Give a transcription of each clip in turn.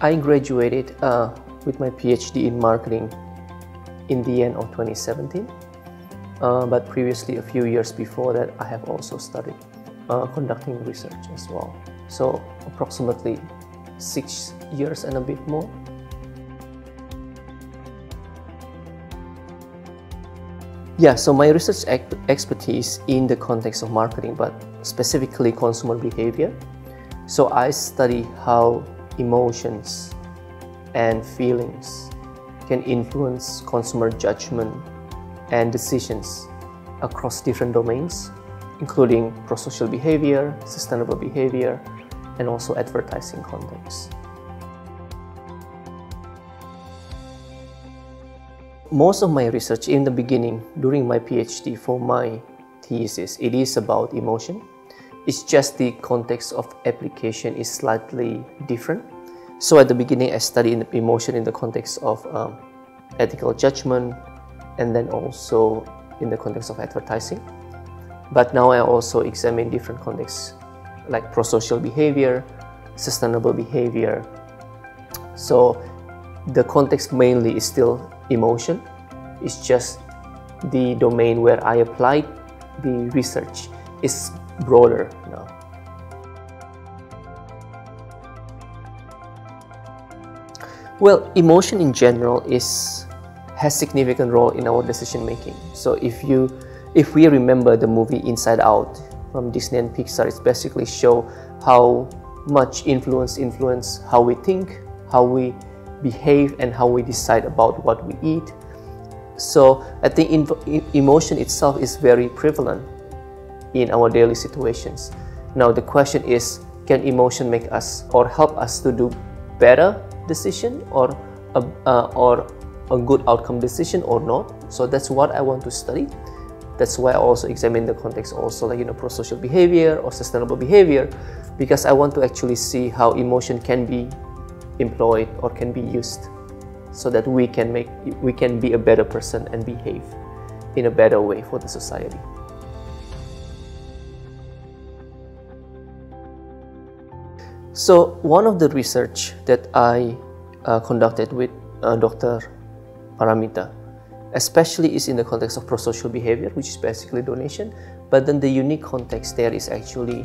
I graduated with my PhD in marketing in the end of 2017. But previously, a few years before that, I have also studied conducting research as well. So approximately 6 years and a bit more. Yeah, so my research expertise in the context of marketing, but specifically consumer behavior. So I study how emotions and feelings can influence consumer judgment and decisions across different domains, including pro-social behavior, sustainable behavior, and also advertising context. Most of my research in the beginning, during my PhD for my thesis, it is about emotion. It's just the context of application is slightly different. So at the beginning, I studied emotion in the context of ethical judgment, and then also in the context of advertising. But now I also examine different contexts like pro-social behavior, sustainable behavior. So the context mainly is still emotion. It's just the domain where I applied the research is broader now. Well, emotion in general has significant role in our decision making. So if we remember the movie Inside Out from Disney and Pixar, it's basically show how much influence how we think, how we behave, and how we decide about what we eat. So I think emotion itself is very prevalent in our daily situations. Now the question is, can emotion make us or help us to do better decision or a good outcome decision or not? So that's what I want to study. That's why I also examine the context also, like pro-social behavior or sustainable behavior, because I want to actually see how emotion can be employed or can be used so that we can be a better person and behave in a better way for the society. So one of the research that I conducted with Dr. Paramita, especially is in the context of pro-social behavior, which is basically donation, but then the unique context there is actually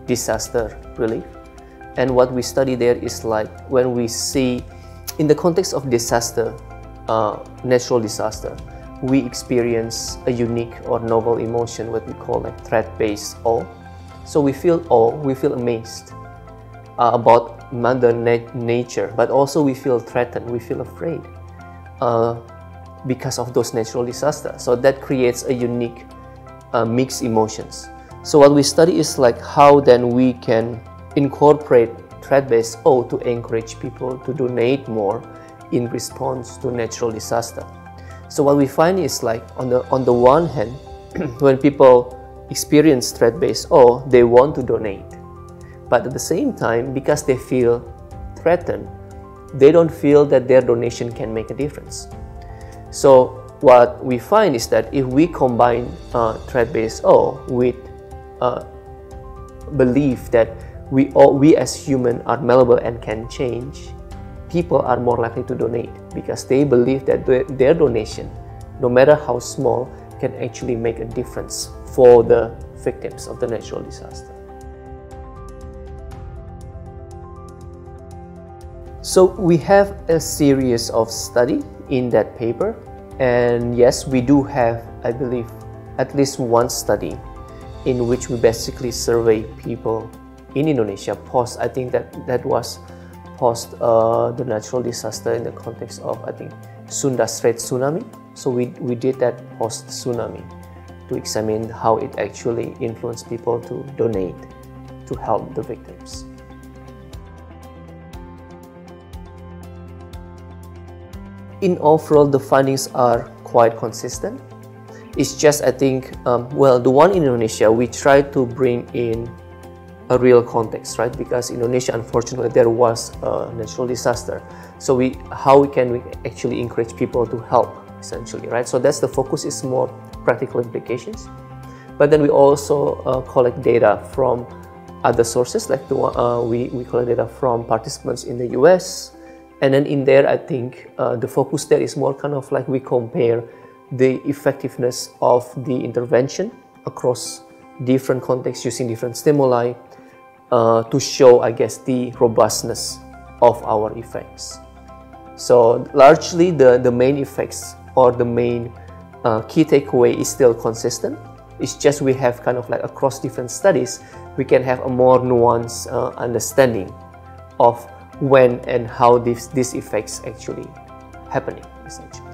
disaster relief. And what we study there is like when we see in the context of disaster, natural disaster, we experience a unique or novel emotion, what we call like threat-based awe. So we feel awe, we feel amazed about Mother Nature, but also we feel threatened, we feel afraid because of those natural disasters. So that creates a unique mixed emotions. So what we study is like how then we can incorporate threat-based awe to encourage people to donate more in response to natural disaster. So what we find is like on the one hand, when people experience threat-based awe, they want to donate. But at the same time, because they feel threatened, they don't feel that their donation can make a difference. So what we find is that if we combine threat-based awe with belief that we as humans are malleable and can change, people are more likely to donate because they believe that their donation, no matter how small, can actually make a difference for the victims of the natural disaster. So we have a series of study in that paper, and yes, we do have, I believe, at least one study in which we basically survey people in Indonesia post, I think that was post the natural disaster in the context of, I think, Sunda Strait tsunami. So we did that post tsunami to examine how it actually influenced people to donate to help the victims. In overall, the findings are quite consistent. It's just, I think, well, the one in Indonesia, we try to bring in a real context, right? Because Indonesia, unfortunately, there was a natural disaster. So how can we actually encourage people to help, essentially, right? So that's the focus, is more practical implications. But then we also collect data from other sources, like we collect data from participants in the US. And then in there, I think the focus there is more kind of like we compare the effectiveness of the intervention across different contexts using different stimuli to show, I guess, the robustness of our effects. So largely the main effects or the main key takeaway is still consistent. It's just we have kind of like across different studies, we can have a more nuanced understanding of when and how these effects actually happening, essentially.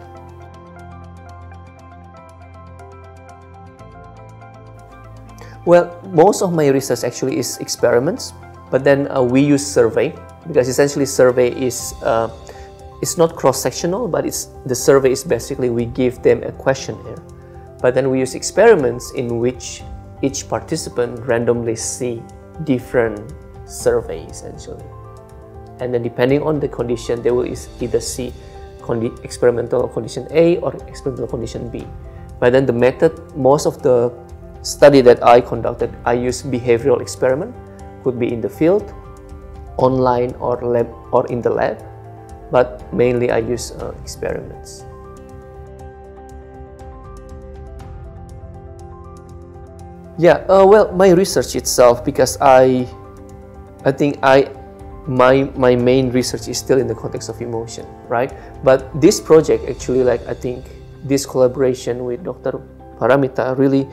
Well, most of my research actually is experiments, but then we use survey, because essentially survey is it's not cross-sectional, but the survey is basically we give them a questionnaire. But then we use experiments in which each participant randomly see different surveys, essentially. And then depending on the condition, they will either see experimental condition A or experimental condition B. But then the method, most of the study that I conducted, I use behavioral experiment, could be in the field, online or lab or in the lab, but mainly I use experiments. Yeah, well, my research itself, because I think my main research is still in the context of emotion, right? But this project actually, like, I think this collaboration with Dr. Paramita really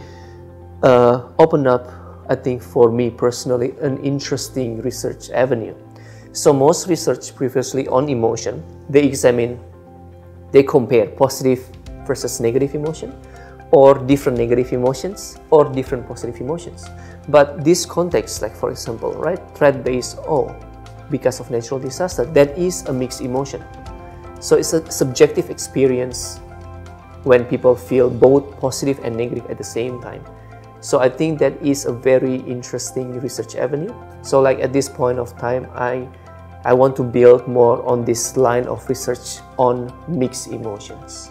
opened up, I think, for me personally, an interesting research avenue. So most research previously on emotion, they compare positive versus negative emotion, or different negative emotions, or different positive emotions. But this context, like for example, right, threat-based awe because of natural disaster, that is a mixed emotion. So it's a subjective experience when people feel both positive and negative at the same time. So I think that is a very interesting research avenue. So like at this point of time, I want to build more on this line of research on mixed emotions.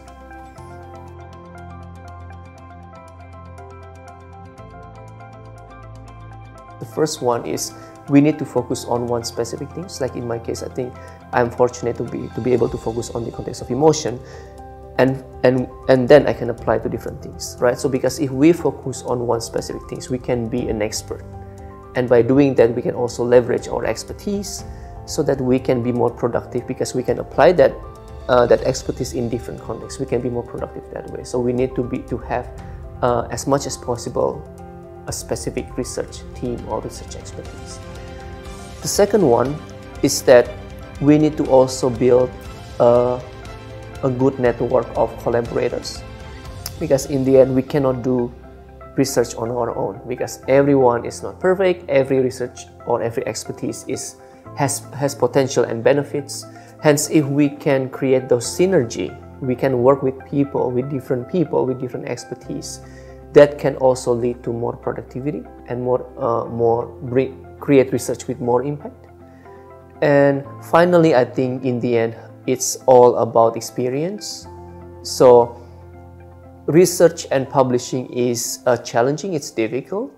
The first one is we need to focus on one specific thing. Like in my case, I think I'm fortunate to be able to focus on the context of emotion, and then I can apply to different things, right? So because if we focus on one specific things, we can be an expert, and by doing that, we can also leverage our expertise so that we can be more productive, because we can apply that expertise in different contexts. We can be more productive that way. So we need to have as much as possible a specific research team or research expertise. The second one is that we need to also build a good network of collaborators, because in the end we cannot do research on our own, because everyone is not perfect. Every research or every expertise has potential and benefits. Hence, if we can create those synergy, we can work with people with different expertise. That can also lead to more productivity and create research with more impact. And finally, I think in the end, it's all about experience. So research and publishing is challenging, it's difficult.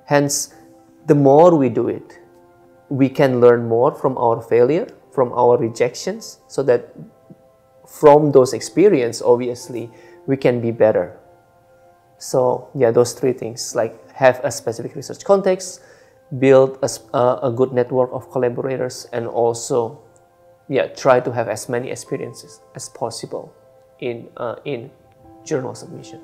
Hence, the more we do it, we can learn more from our failure, from our rejections, so that from those experiences, obviously, we can be better. So yeah, those three things, like have a specific research context, build a good network of collaborators, and also try to have as many experiences as possible in journal submission.